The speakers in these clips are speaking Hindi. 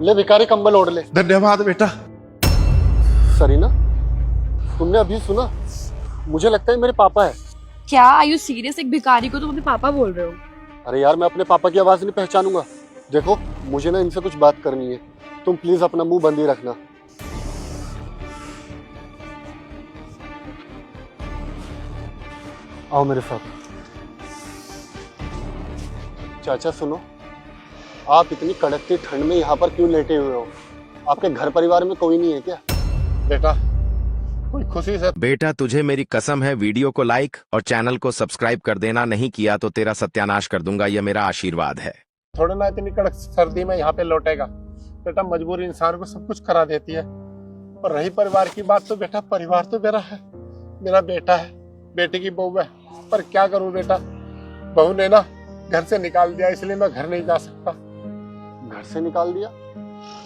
ले भिखारी कंबल ओढ़ ले। धन्यवाद बेटा। सरीना, तुमने अभी सुना? मुझे लगता है मेरे पापा है। क्या आर यू सीरियस? एक भिखारी को तुम अपने पापा बोल रहे हो? अरे यार, मैं अपने पापा की आवाज नहीं पहचानूंगा। देखो, मुझे ना इनसे कुछ बात करनी है। तुम प्लीज अपना मुंह बंद ही रखना। आओ मेरे साथ। चाचा सुनो, आप इतनी कड़कती ठंड में यहाँ पर क्यों लेटे हुए हो? आपके घर परिवार में कोई नहीं है क्या? बेटा कोई खुशी से। बेटा तुझे मेरी कसम है, वीडियो को लाइक और चैनल को सब्सक्राइब कर देना, नहीं किया तो तेरा सत्यानाश कर दूंगा, यह मेरा आशीर्वाद है। थोड़े ना इतनी कड़क सर्दी में यहाँ पे लौटेगा। बेटा मजबूरी इंसान को सब कुछ करा देती है। और रही परिवार की बात, तो बेटा परिवार तो मेरा है, मेरा बेटा है, बेटे की बहू है। पर क्या करूं बेटा, बहू ने ना घर से निकाल दिया, इसलिए मैं घर नहीं जा सकता। घर से निकाल दिया?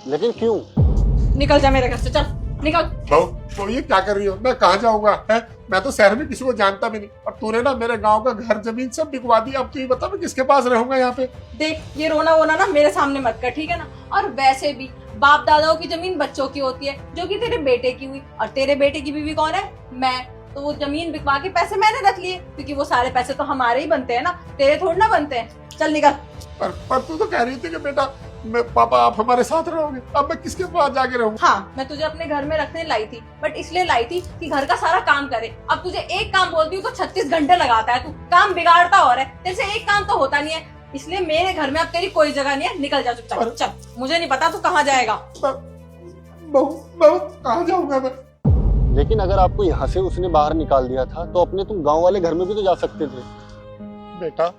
लेकिन क्यों? निकल जा मेरे घर से, चल निकल। बहू ये क्या कर रही हो? मैं कहाँ जाऊंगा है? मैं तो शहर में किसी को जानता भी नहीं, और तूने ना मेरे गांव का घर जमीन सब बिकवा दी। अब तू ये बता मैं किसके पास रहूंगा यहाँ पे? देख, ये रोना वोना ना मेरे सामने मत कर, ठीक है ना? और वैसे भी बाप दादाओं की जमीन बच्चों की होती है, जो कि तेरे बेटे की हुई। और तेरे बेटे की बीवी कौन है? मैं। तो वो जमीन बिकवा के पैसे मैंने रख लिए, क्योंकि वो सारे पैसे तो हमारे ही बनते हैं ना, तेरे थोड़ी ना बनते हैं। चल निकल। पर तू तो कह रही थी कि बेटा मैं पापा आप हमारे साथ रहोगे। अब मैं किसके पास जाके रहूँ? हाँ, मैं तुझे अपने घर में रखने लाई थी, बट इसलिए लाई थी कि घर का सारा काम करे। अब तुझे एक काम बोलती हूँ तो 36 घंटे लगाता है, तू काम बिगाड़ता और है। तेरे से एक काम तो होता नहीं है, इसलिए मेरे घर में अब तेरी कोई जगह नहीं है। निकल जा चुपचाप। चल, मुझे नहीं पता तू कहाँ जाएगा। बहू कहाँ जाऊंगा मैं? लेकिन अगर आपको यहाँ से उसने बाहर निकाल दिया था, तो अपने तुम गांव वाले घर में भी तो जा सकते थे। बेटा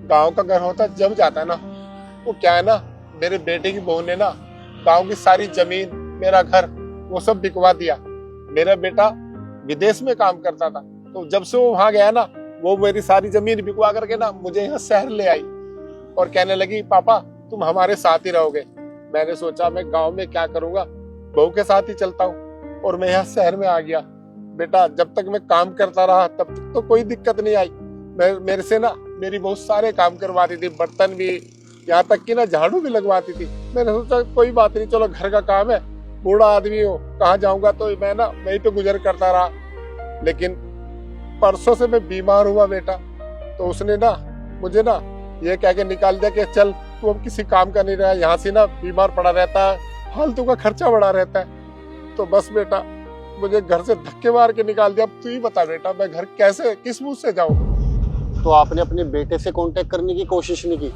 गांव का घर होता जब जाता ना, वो क्या है ना, मेरे बेटे की बहू ने ना गांव की सारी जमीन, मेरा घर, वो सब बिकवा दिया। मेरा बेटा विदेश में काम करता था, तो जब से वो वहां गया ना, वो मेरी सारी जमीन बिकवा करके ना मुझे यहाँ शहर ले आई और कहने लगी पापा तुम हमारे साथ ही रहोगे। मैंने सोचा मैं गांव में क्या करूंगा, बहू के साथ ही चलता हूँ, और मैं यहाँ शहर में आ गया। बेटा जब तक मैं काम करता रहा तब तक तो कोई दिक्कत नहीं आई। मेरे से ना मेरी बहुत सारे काम करवाती थी, बर्तन भी, यहाँ तक कि ना झाड़ू भी लगवाती थी। मैंने सोचा कोई बात नहीं, चलो घर का काम है, बूढ़ा आदमी हो, कहाँ जाऊंगा, तो मैं ना वहीं पे गुजर करता रहा। लेकिन परसों से मैं बीमार हुआ बेटा, तो उसने ना मुझे ना ये कह के निकाल दिया कि चल तू अब किसी काम का नहीं रहा, यहाँ से ना बीमार पड़ा रहता है, फालतू का खर्चा बढ़ा रहता है। तो बस बेटा मुझे घर से धक्के मार के निकाल दिया। अब तू ही बता बेटा मैं घर कैसे, किस मुंह से जाऊं? तो आपने अपने बेटे से कांटेक्ट करने की कोशिश नहीं की?